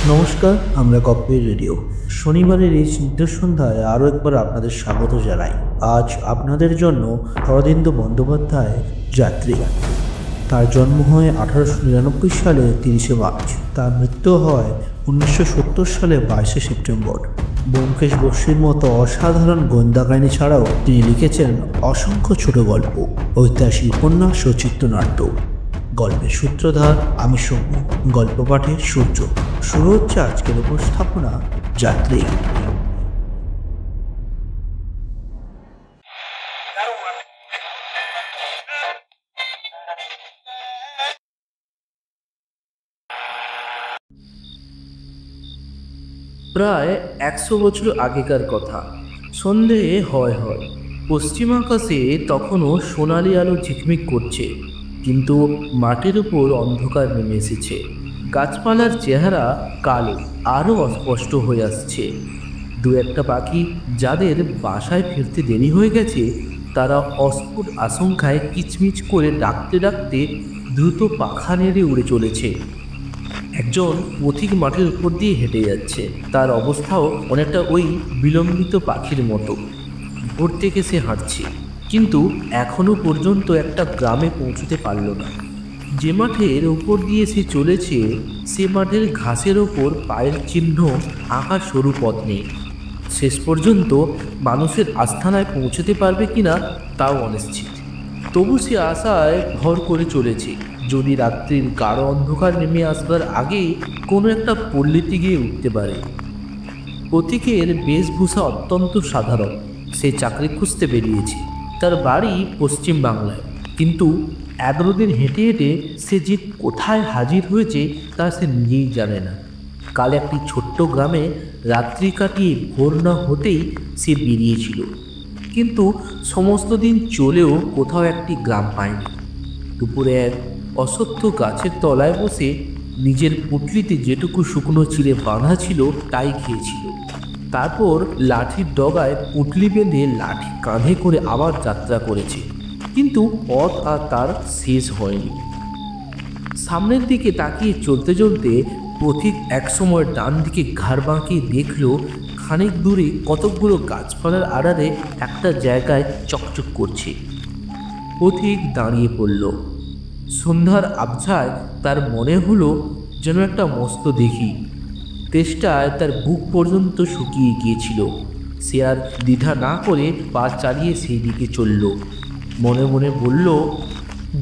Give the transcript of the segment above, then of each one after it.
নমস্কার, আমরা গপ্পের রেডিও। শনিবারের এই স্নিগ্ধ সন্ধ্যায় আরও একবার আপনাদের স্বাগত জানাই। আজ আপনাদের জন্য শরদিন্দু বন্দ্যোপাধ্যায় যাত্রী। তার জন্ম হয় 1899 সালে 30শে মার্চ। তার মৃত্যু হয় 1970 সালে 22শে সেপ্টেম্বর। ব্যোমকেশ বক্সীর মতো অসাধারণ গোয়েন্দা কাহিনী ছাড়াও তিনি লিখেছেন অসংখ্য ছোট গল্প, ঐতিহাসিক উপন্যাস ও চিত্রনাট্য। গল্পের সূত্রধার আমি সৌম্য, গল্প পাঠে সূর্য। শুরু হচ্ছে আজকের উপস্থাপনা যাত্রী। প্রায় 100 বছর আগেকার কথা। সন্ধে হয় পশ্চিম আকাশে তখনও সোনালি আলো ঝিকমিক করছে, কিন্তু মাটির উপর অন্ধকার নেমে এসেছে। গাছপালার চেহারা কালো, আরও অস্পষ্ট হয়ে আসছে। দু একটা পাখি যাদের বাসায় ফিরতে দেরি হয়ে গেছে, তারা অস্ফুট আশঙ্কায় কিচমিচ করে ডাকতে ডাকতে দ্রুত পাখা নেড়ে উড়ে চলেছে। একজন পথিক মাটির উপর দিয়ে হেঁটে যাচ্ছে। তার অবস্থাও অনেকটা ওই বিলম্বিত পাখির মতো। ভোর থেকে সে হাঁটছে, কিন্তু এখনো পর্যন্ত একটা গ্রামে পৌঁছতে পারল না। যে মাঠের উপর দিয়ে সে চলেছে, সে মাঠের ঘাসের ওপর পায়ের চিহ্ন আঁকা সরু পথ নেই। শেষ পর্যন্ত মানুষের আস্থানায় পৌঁছতে পারবে কিনা তাও অনিশ্চিত। তবু সে আশায় ভর করে চলেছে, যদি রাত্রির গাঢ় অন্ধকার নেমে আসবার আগেই কোনো একটা পল্লীতে গিয়ে উঠতে পারে। পথিকের বেশভূষা অত্যন্ত সাধারণ। সে চাকরি খুঁজতে বেরিয়েছে। তার বাড়ি পশ্চিম বাংলায়, কিন্তু 11 দিন হেঁটে হেঁটে সে যে কোথায় হাজির হয়েছে তা সে নিজেই জানে না। কাল একটি ছোট্ট গ্রামে রাত্রি কাটিয়ে ভোর না হতেই সে বেরিয়েছিল, কিন্তু সমস্ত দিন চলেও কোথাও একটি গ্রাম পায়নি। দুপুরে এক অশ্বত্থ গাছের তলায় বসে নিজের পুটলিতে যেটুকু শুকনো চিড়ে বাঁধা ছিল তাই খেয়েছিল। তারপর লাঠির ডগায় পুটলি বেঁধে লাঠি কাঁধে করে আবার যাত্রা করেছে, কিন্তু পথ আর তার শেষ হয়নি। সামনের দিকে তাকিয়ে চলতে চলতে পথিক একসময় ডান দিকে ঘাড় বাঁকিয়ে দেখল, খানিক দূরে কতকগুলো গাছপালার আড়ালে একটা জায়গায় চকচক করছে। পথিক দাঁড়িয়ে পড়ল। সন্ধ্যার আবছায় তার মনে হলো যেন একটা মস্ত দেখি। তেষ্টায় তার বুক পর্যন্ত শুকিয়ে গিয়েছিল। সে আর দ্বিধা না করে পা চালিয়ে সেই দিকে চলল। মনে মনে বলল,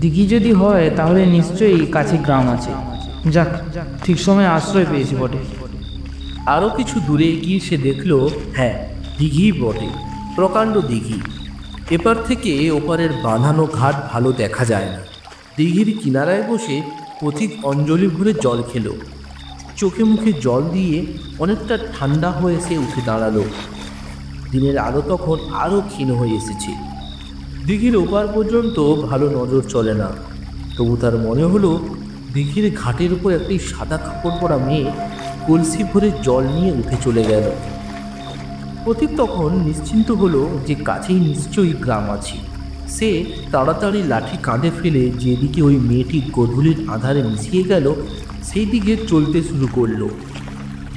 দিঘি যদি হয় তাহলে নিশ্চয়ই কাছে গ্রাম আছে। যাক, ঠিক সময় আশ্রয় পেয়েছি বটে। আরও কিছু দূরে গিয়ে সে দেখল, হ্যাঁ, দিঘি বটে, প্রকাণ্ড দিঘি। এপার থেকে ওপারের বাঁধানো ঘাট ভালো দেখা যায় না। দিঘির কিনারায় বসে পথিক অঞ্জলি ভরে জল খেল। চোখে মুখে জল দিয়ে অনেকটা ঠান্ডা হয়ে সে উঠে দাঁড়ালো। দিনের আলো তখন আরও ক্ষীণ হয়ে এসেছে। দিঘির ওপার পর্যন্ত ভালো নজর চলে না। তবু তার মনে হলো দিঘির ঘাটের উপর একটি সাদা কাপড় পরা মেয়ে কলসি ভরে জল নিয়ে উঠে চলে গেল। পথিক তখন নিশ্চিন্ত হলো যে কাছেই নিশ্চয়ই গ্রাম আছে। সে তাড়াতাড়ি লাঠি কাঁধে ফেলে যেদিকে ওই মেয়েটি গধূলির আধারে মিশিয়ে গেল সেই দিকে চলতে শুরু করলো।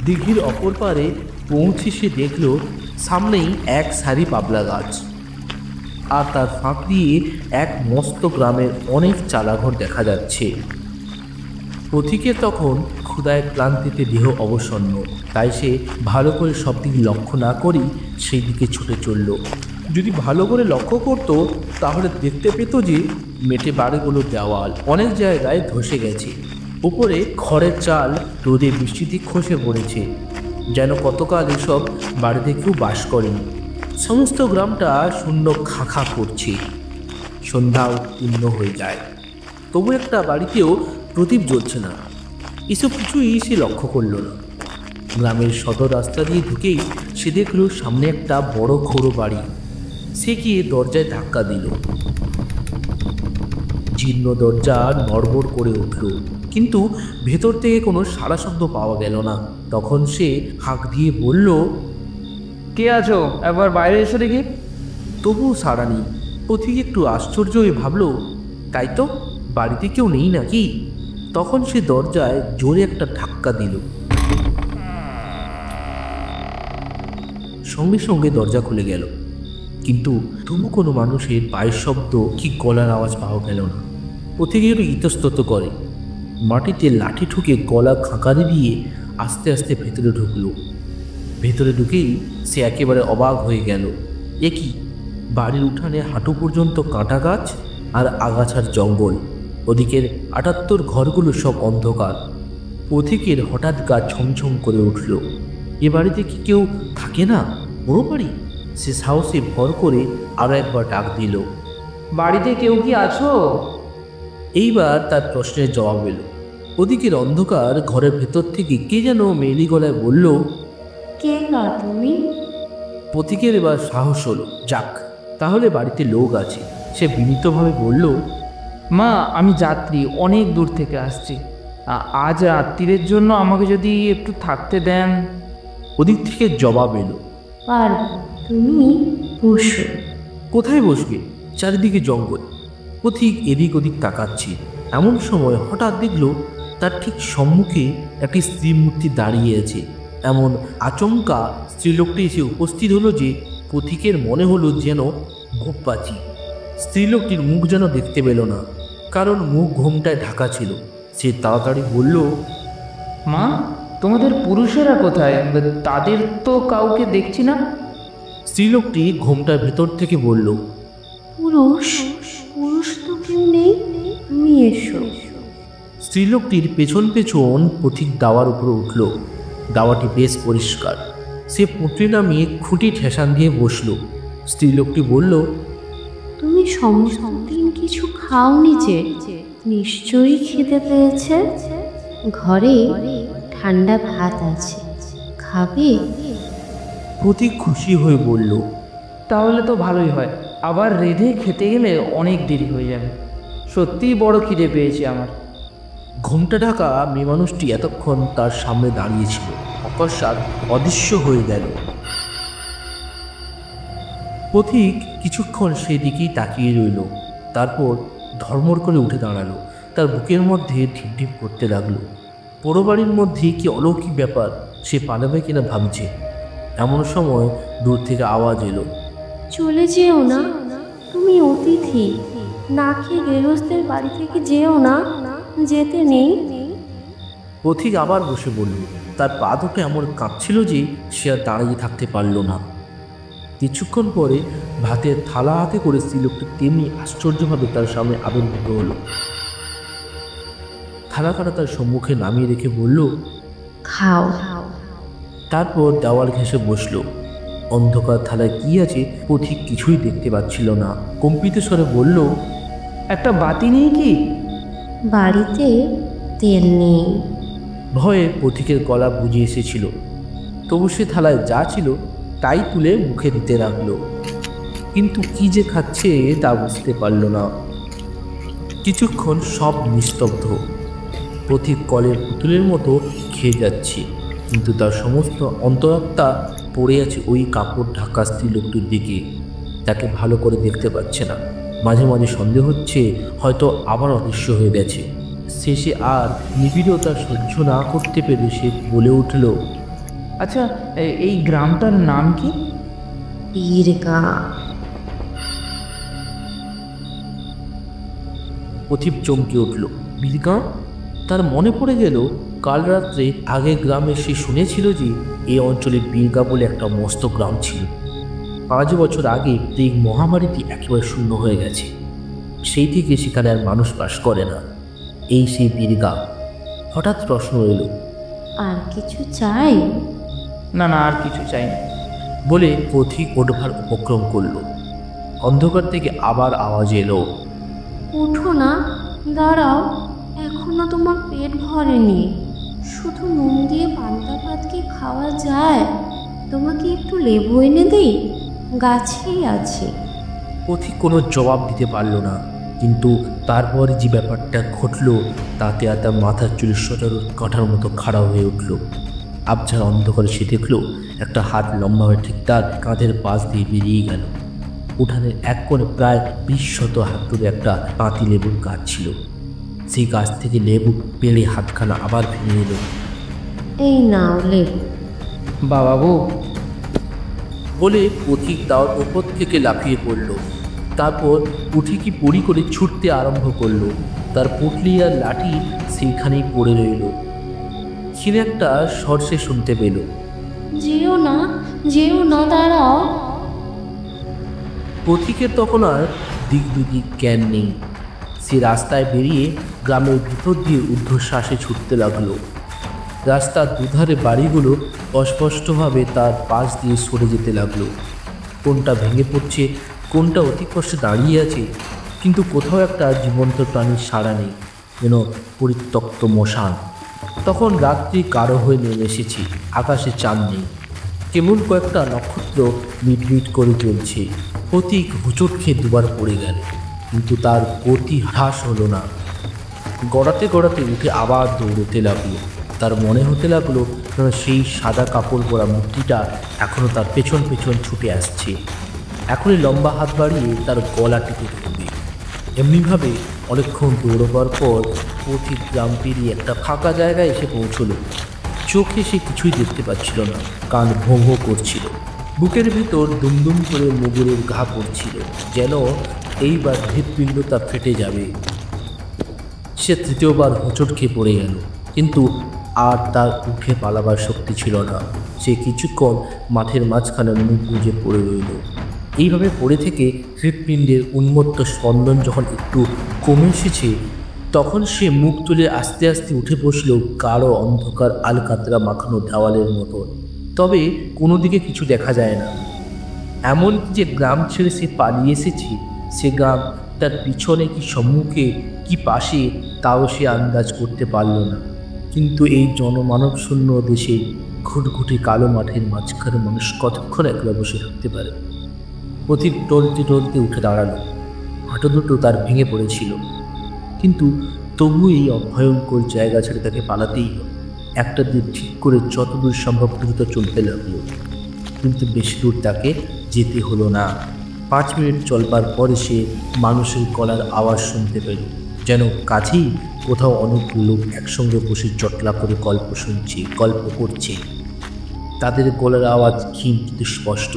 দিঘির অপর পারে পৌঁছে সে দেখল সামনেই এক সারি পাবলা গাছ, আর তার ফাঁক দিয়ে এক মস্ত গ্রামের অনেক চালাঘর দেখা যাচ্ছে। পথিকের তখন ক্ষুধায় ক্লান্তিতে দেহ অবসন্ন, তাই সে ভালো করে সব দিকে লক্ষ্য না করেই সেই দিকে ছুটে চলল। যদি ভালো করে লক্ষ্য করত তাহলে দেখতে পেত যে মেটে বাড়িগুলোর দেওয়াল অনেক জায়গায় ধসে গেছে। উপরে খড়ের চাল রোদে বৃষ্টিতে খসে পড়েছে, যেন কতকাল এসব বাড়িতে কেউ বাস করেনি। সমস্ত গ্রামটা শূন্য খাঁ করছে। সন্ধ্যা উত্তীর্ণ হয়ে যায়, তবু একটা বাড়িতেও প্রদীপ জ্বলছে না। এসব কিছুই সে লক্ষ্য করল না। গ্রামের সদর রাস্তা দিয়ে ঢুকেই সে দেখল সামনে একটা বড় ঘোড়ো বাড়ি। সে গিয়ে দরজায় ধাক্কা দিল। জীর্ণ দরজা নড়বড় করে উঠল, কিন্তু ভেতর থেকে কোনো সাড়া শব্দ পাওয়া গেল না। তখন সে হাঁক দিয়ে বলল, কে আছো? একবার বাইরে এসে দেখি। তবুও সাড়া নেই। পথিক একটু আশ্চর্য হয়ে ভাবল, তাই তো, বাড়িতে কেউ নেই নাকি? তখন সে দরজায় জোরে একটা ধাক্কা দিল। সঙ্গে সঙ্গে দরজা খুলে গেল, কিন্তু তবু কোনো মানুষের পায়ের শব্দ কি গলার আওয়াজ পাওয়া গেল না। পথিক একটু ইতস্তত করে, মাটিতে লাঠি ঠুকে গলা খাঁকারি দিয়ে আস্তে আস্তে ভেতরে ঢুকলো। ভেতরে ঢুকেই সে একেবারে অবাক হয়ে গেল। এ কি, বাড়ির উঠানে হাঁটু পর্যন্ত কাঁটা গাছ আর আগাছার জঙ্গল, ওদিকের ৭৮ ঘরগুলো সব অন্ধকার। পথিকের হঠাৎ গা ছমছম করে উঠল। এ বাড়িতে কি কেউ থাকে না? বড় বাড়ি। সে সাহসে ভর করে আরও একবার ডাক দিল, বাড়িতে কেউ কি আছো? এইবার তার প্রশ্নের জবাব এলো। ওদিকের অন্ধকার ঘরের ভেতর থেকে কে যেন মেলি গলায় বলল, কে গা তুমি? পথিকের এবার সাহস হলো, যাক তাহলে বাড়িতে লোক আছে। সে বিনীতভাবে বলল, মা, আমি যাত্রী, অনেক দূর থেকে আসছি। আজ রাত্রিরের জন্য আমাকে যদি একটু থাকতে দেন। ওদিক থেকে জবাব এলো, পারবো, তুমি বসো। কোথায় বসবে? চারিদিকে জঙ্গল। পথিক এদিক ওদিক তাকাচ্ছে। এমন সময় হঠাৎ দেখল তার ঠিক সম্মুখে একটি স্ত্রী মূর্তি দাঁড়িয়ে আছে। এমন আচমকা স্ত্রীলোকটি এসে উপস্থিত হলো যে পথিকের মনে হলো যেন ঘুম পাচ্ছি। স্ত্রীলোকটির মুখ যেন দেখতে পেল না, কারণ মুখ ঘোমটায় ঢাকা ছিল। সে তাড়াতাড়ি বলল, মা, তোমাদের পুরুষেরা কোথায়? তাদের তো কাউকে দেখছি না। স্ত্রীলোকটি ঘোমটার ভেতর থেকে বলল, পুরুষ পুরুষ তো কেউ নেই, তুমি এসো। স্ত্রীলোকটির পেছন পেছন পথিক দাওয়ার উপরে উঠল। দাওয়াটি বেশ পরিষ্কার। সে পুঁটলি নামিয়ে খুঁটি ঠেসান দিয়ে বসল। স্ত্রীলোকটি বলল, তুমি সমস্ত দিন কিছু খাওনি যে, নিশ্চয়ই খেতে পেয়েছে। ঘরে ঠান্ডা ভাত আছে, খাবে? পথিক খুশি হয়ে বলল, তাহলে তো ভালোই হয়, আবার রেঁধে খেতে গেলে অনেক দেরি হয়ে যাবে। সত্যিই বড় খিদে পেয়েছে আমার। ঘোমটা ঢাকা মেয়ে মানুষটি এতক্ষণ তার সামনে দাঁড়িয়েছিল, অকস্মাৎ অদৃশ্য হয়ে গেল। পথিক কিছুক্ষণ সেদিকেই তাকিয়ে রইল, তারপর ধর্মর করে উঠে দাঁড়ালো। তার বুকের মধ্যে ঢিপ ঢিপ করতে লাগলো। পোড়ো বাড়ির মধ্যে কি অলৌকিক ব্যাপার, সে পালাবে কিনা ভাবছে। এমন সময় দূর থেকে আওয়াজ এলো, চলে যেও না, তুমি অতিথি। না খেয়ে গৃহস্থের বাড়ি থেকে যেও না, যেতে নেই। পথিক আবার বসে বলল। তার পা দুটো এমন কাঁপছিল যে সে আর দাঁড়িয়ে থাকতে পারল না। কিছুক্ষণ পরে ভাতের থালা হাতে করে স্ত্রীলোকটি তেমনি আশ্চর্যভাবে তার সামনে আবির্ভূত হলো। থালা কাটা তার সম্মুখে নামিয়ে রেখে বলল, খাও। তারপর দেওয়াল ঘেঁষে বসল। অন্ধকার থালায় কি আছে পথিক কিছুই দেখতে পাচ্ছিল না। কম্পিত স্বরে বলল, একটা বাতি নেই কি? বাড়িতে তেল নেই। ভয়ে পথিকের গলা বুঝে এসেছিল, তবু সে থালায় যা ছিল তাই তুলে মুখে দিতে লাগলো, কিন্তু কি যে খাচ্ছে তা বুঝতে পারল না। কিছুক্ষণ সব নিস্তব্ধ। পথিক কলের পুতুলের মতো খেয়ে যাচ্ছে, কিন্তু তার সমস্ত অন্তরাত্মা পড়ে আছে ওই কাপড় ঢাকা স্ত্রীলোকটির দিকে। তাকে ভালো করে দেখতে পাচ্ছে না। মাঝে মাঝে সন্দেহ হচ্ছে হয়তো আবার অদৃশ্য হয়ে গেছে। শেষে আর নিবিড়তা সহ্য না করতে পেরে সে বলে উঠল, আচ্ছা, এই গ্রামটার নাম কি? বীরগা। পথিক চমকে উঠল। বীরগাঁ? তার মনে পড়ে গেল কাল রাত্রে আগে গ্রামে সে শুনেছিল যে এই অঞ্চলের বীরগা বলে একটা মস্ত গ্রাম ছিল। 5 বছর আগে এই মহামারীটি একেবারে শূন্য হয়ে গেছে। সেই থেকে সেখানে আর মানুষ বাস করে না। এই সেই বীরগা। হঠাৎ প্রশ্ন এলো, আর কিছু চাই? না না, আর কিছু চাই না বলে পথিক ওঠবার উপক্রম করল। অন্ধকার থেকে আবার আওয়াজ এলো, ওঠো না, দাঁড়াও, এখনো তোমার পেট ভরেনি। শুধু নুন দিয়ে পান্তা ভাত কি খাওয়া যায়? তোমাকে একটু লেবু এনে দিই, গাছেই আছে। পথিক কোনো জবাব দিতে পারল না, কিন্তু তারপর যে ব্যাপারটা ঘটল তাতে আর তার মাথার চুলের সজারু কাঁঠার মতো খাড়া হয়ে উঠল। আবঝার অন্ধকারে সে দেখল একটা হাত লম্বা হয়ে ঠিক তার কাঁধের পাশ দিয়ে বেরিয়ে গেল। উঠানের এক কোণে প্রায় 20 শত হাত ধরে একটা পাতি লেবুর গাছ ছিল। সেই গাছ থেকে লেবু পেড়ে হাতখানা আবার ফিরে এলো। এই নাও লেবু। বাবু, বলে পথিক তার ওপর থেকে লাফিয়ে পড়ল। তারপর পুঁথিকি পড়ি করে ছুটতে আরম্ভ করলো। তার পুটলি আর লাঠি সেইখানেই পড়ে রইল। ক্ষীণে একটা স্বর সে শুনতে পেল, যেও না, দাঁড়াও। পথিকের তখন আর দিক দুদিক জ্ঞান নেই। সে রাস্তায় বেরিয়ে গ্রামের ভিতর দিয়ে ঊর্ধ্বশ্বাসে ছুটতে লাগলো। রাস্তার দুধারে বাড়িগুলো অস্পষ্টভাবে তার পাশ দিয়ে সরে যেতে লাগলো। কোনটা ভেঙে পড়ছে, কোনটা অতি কষ্টে দাঁড়িয়ে আছে, কিন্তু কোথাও একটা জীবন্ত প্রাণীর সাড়া নেই, যেন পরিত্যক্ত মশান। তখন রাত্রি গাঢ় হয়ে নেমে এসেছে, আকাশে চাঁদ নেই, কেবল কয়েকটা নক্ষত্র মিটমিট করে চলছে। পথিক হুঁচট খেয়ে দুবার পড়ে গেল, কিন্তু তার গতি হ্রাস হলো না। গড়াতে গড়াতে উঠে আবার দৌড়তে লাগলো। তার মনে হতে লাগলো যেন সেই সাদা কাপড় পরা মূর্তিটা এখনও তার পেছন পেছন ছুটে আসছে, এখনই লম্বা হাত বাড়িয়ে তার গলা টিপে ধরবে। এমনিভাবে অনেকক্ষণ দৌড়বার পর পথিক গ্রাম পেরিয়ে একটা ফাঁকা জায়গায় এসে পৌঁছলো। চোখে সে কিছুই দেখতে পাচ্ছিল না, কান ভোঁ ভোঁ করছিল, বুকের ভেতর দুমদুম করে মুগুরের ঘা পড়ছিল, যেন এইবার হৃৎপিণ্ড তার ফেটে যাবে। সে তৃতীয়বার হোঁচট খেয়ে পড়ে গেল, কিন্তু আর তার উঠে পালাবার শক্তি ছিল না। সে কিছুক্ষণ মাঠের মাঝখানে মুখ গুঁজে পড়ে রইল। এইভাবে পড়ে থেকে হৃৎপিণ্ডের উন্মত্ত স্পন্দন যখন একটু কমে এসেছে, তখন সে মুখ তুলে আস্তে আস্তে উঠে বসল গাঢ় অন্ধকার আলকাতরা মাখানো দেওয়ালের মতো। তবে কোনো দিকে কিছু দেখা যায় না। এমনকি যে গ্রাম ছেড়ে সে পালিয়ে এসেছে, সে গ্রাম তার পিছনে কি সম্মুখে কি পাশে, তাও সে আন্দাজ করতে পারল না। কিন্তু এই জনমানব শূন্য দেশে ঘুটঘুটে কালো মাঠের মাঝখানে মানুষ কতক্ষণ একলা বসে থাকতে পারে? পথিক টলতে টলতে উঠে দাঁড়ালো। হাঁটু দুটো তার ভেঙে পড়েছিল, কিন্তু তবু এই অভয়ঙ্কর জায়গা ছেড়ে তাকে পালাতেই হবে। একটা দিন ঠিক করে যতদূর সম্ভব দ্রুত চলতে লাগলো, কিন্তু বেশি দূর তাকে যেতে হলো না। 5 মিনিট চলবার পরে সে মানুষের গলার আওয়াজ শুনতে পেল, যেন কাছেই কোথাও অনেক লোক একসঙ্গে বসে জটলা করে গল্প শুনছে, গল্প করছে। তাদের গলার আওয়াজ ক্ষীণ কিন্তু স্পষ্ট।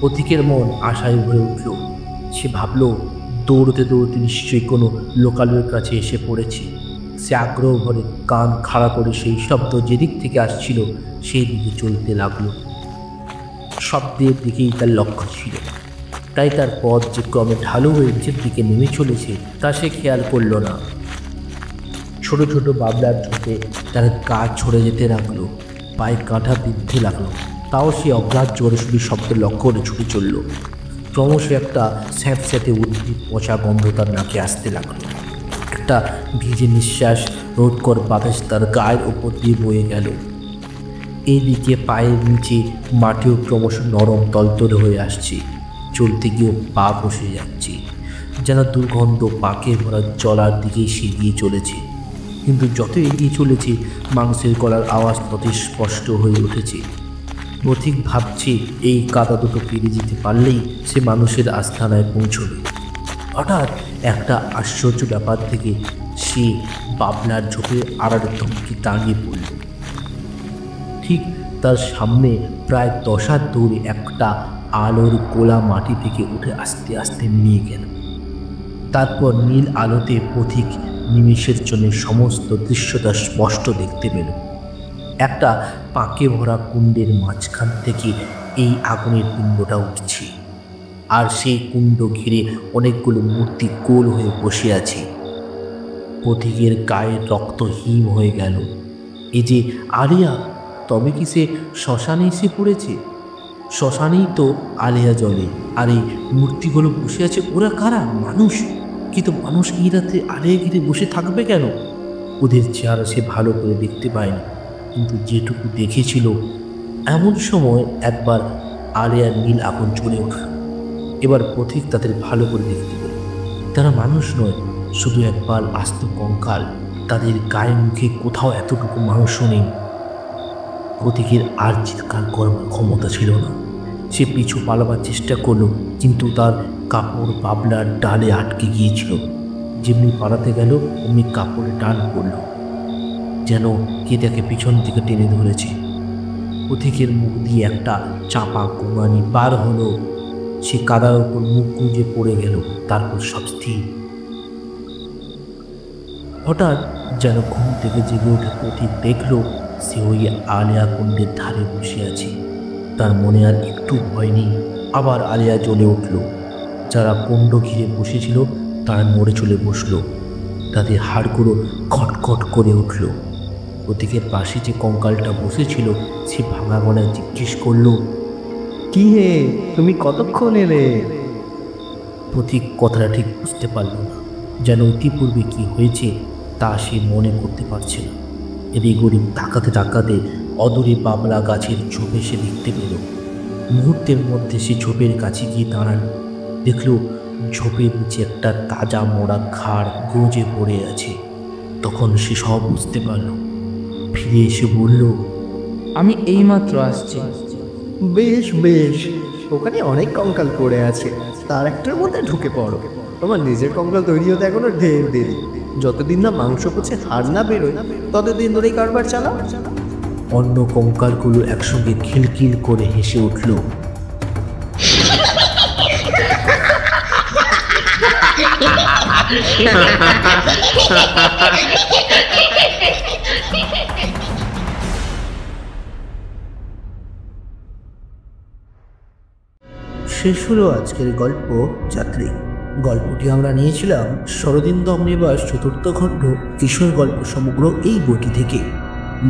পথিকের মন আশায় ভরে উঠল। সে ভাবল, দৌড়তে দৌড়তে নিশ্চয়ই কোনো লোকালয়ের কাছে এসে পড়েছে। সে আগ্রহ ভরে কান খাড়া করে সেই শব্দ যেদিক থেকে আসছিল সেই দিকে চলতে লাগলো। শব্দের দিকেই তার লক্ষ্য ছিল, তাই তার পথ যে ক্রমে ঢালু হয়ে নিচের দিকে নেমে চলেছে তা সে খেয়াল করল না। ছোট ছোট বাবলার ঝোঁকে তার গা ছড়ে যেতে লাগলো, পায়ে কাঁটা বিদ্ধে লাগলো, তাও সে অগ্রাহ্য করে শুধু শব্দের লক্ষ্য করে ছুটে চলল। ক্রমশ একটা স্যাঁতস্যাঁতে উদ্ভিদ পচা গন্ধ তার নাকে আসতে লাগলো। একটা ভিজে নিঃশ্বাস রোধকর বাতাস তার গায়ের ওপর দিয়ে বয়ে গেল। এইদিকে পায়ের নিচে মাটিও ক্রমশ নরম তলতলে হয়ে আসছে। চলতে গিয়েও পা বসে যাচ্ছে, যেন দুর্গন্ধ পাকে ভরা জলার দিকেই সে এগিয়ে চলেছে। কিন্তু যত এগিয়ে চলেছে মানুষের গলার আওয়াজ ততই স্পষ্ট হয়ে উঠেছে। পথিক ভাবছে এই কাদা দুটো পেরিয়ে যেতে পারলেই সে মানুষের আস্থানায় পৌঁছবে। হঠাৎ একটা আশ্চর্য ব্যাপার থেকে সে বাবলার ঝোপে আড়ালে ধমকি দাঁড়িয়ে পড়ল। ঠিক তার সামনে প্রায় 10 হাত দূরে একটা আলোর গোলা মাটি থেকে উঠে আস্তে আস্তে নিয়ে গেল। তারপর নীল আলোতে পথিক নিমেষের জন্য সমস্ত দৃশ্যটা স্পষ্ট দেখতে পেল। একটা পাকে ভরা কুণ্ডের মাঝখান থেকে এই আগুনের পিণ্ডটা উঠছে, আর সেই কুণ্ড ঘিরে অনেকগুলো মূর্তি গোল হয়ে বসে আছে। পথিকের গায়ে রক্ত হিম হয়ে গেল। এই যে আলিয়া, তবে কি সে শ্মশানে এসে পড়েছে? শ্মশানেই তো আলিয়া জ্বলে, আর এই মূর্তিগুলো বসে আছে। ওরা কারা? মানুষ? কিন্তু মানুষ এই রাতে আলিয়া ঘিরে বসে থাকবে কেন? ওদের চেহারা সে ভালো করে দেখতে পায়নি, কিন্তু যেটুকু দেখেছিল। এমন সময় একবার আলিয়ার নীল আগুন জ্বলে উঠল। এবার পথিক তাদের ভালো করে দেখতে পেল। তারা মানুষ নয়, শুধু একবার আস্ত কঙ্কাল। তাদের গায়ে মুখে কোথাও এতটুকু মাংস নেই। পথিকের আর চিৎকার করবার ক্ষমতা ছিল না। সে পিছু পালাবার চেষ্টা করলো, কিন্তু তার কাপড় বাবলার ডালে আটকে গিয়েছিল। যেমনি পালাতে গেল অমনি কাপড়ে টান পড়ল, যেন কে তাকে পিছন থেকে টেনে ধরেছে। পথিকের মুখ দিয়ে একটা চাপা কুমানি বার হলো। সে কাদার ওপর মুখ গুঁজে পড়ে গেল। তারপর সব স্থির। হঠাৎ যেন ঘুম থেকে জেগে উঠে পথিক দেখল সে ওই আলিয়া কুণ্ডের ধারে বসে আছে। তার মনে আর একটু ভয় নেই। আবার আলিয়া জ্বলে উঠল। যারা কুণ্ড ঘিরে বসেছিল তারা নড়ে চলে বসল। তাদের হাড়গুলো খটখট করে উঠল। পথিকের পাশে যে কঙ্কালটা বসেছিল সে ভাঙা গলায় জিজ্ঞেস করলো, কি হে, তুমি কতক্ষণ এলে? পথিক কথাটা ঠিক বুঝতে পারল না। যেন ইতিপূর্বে কি হয়েছে তা সে মনে করতে পারছে না। এদিক ওদিক তাকাতে তাকাতে অদূরে বাবলা গাছের ঝোপে সে দেখতে পেল। মুহূর্তের মধ্যে সে ঝোপের কাছে গিয়ে দাঁড়াল। দেখল ঝোপের নিচে একটা তাজা মোড়া ঘাড় গজে পড়ে আছে। তখন সে সব বুঝতে পারল। ফিরে এসে বলল, আমি এইমাত্র আসছি। বেশ বেশ, ওখানে অনেক কঙ্কাল পড়ে আছে, তার একটার মধ্যে ঢুকে পড়ো। তোমার নিজের কঙ্কাল তৈরি হতে এখনো ঢের দেরি। যতদিন না মাংস পচে হাড় না বেরোয় ততদিন ধরেই কারবার চালাও। অন্য কঙ্কালগুলো একসঙ্গে খিলখিল করে হেসে উঠল। শেষ হলো আজকের গল্প যাত্রী। গল্পটি আমরা নিয়েছিলাম শরদিন্দু অমনিবাস চতুর্থ খণ্ড কিশোর গল্প সমগ্র এই বইটি থেকে।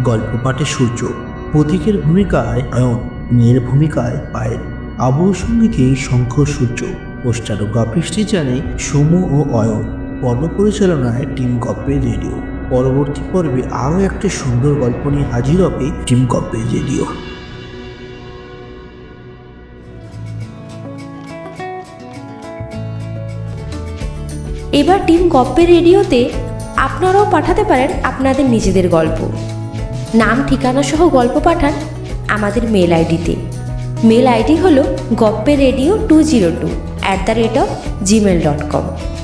গল্প পাঠে সূর্য, পথিকের ভূমিকায় অয়ন, মেয়ের ভূমিকায় পায়েল, আবহ সঙ্গীতে শঙ্খ সূর্য, পোস্টার ও গ্রাফিক্সটি জানে সৌম্য ও অয়ন, পর্ব পরিচালনায় টিম গপ্পের রেডিও। পরবর্তী পর্বে আরও একটি সুন্দর গল্প নিয়ে হাজির হবে টিম গপ্পের রেডিও। এবার টিম গপ্পের রেডিওতে আপনারাও পাঠাতে পারেন আপনাদের নিজেদের গল্প। নাম ঠিকানা সহ গল্প পাঠান আমাদের মেল আইডিতে। মেল আইডি হলো gopperedio202@gmail.com।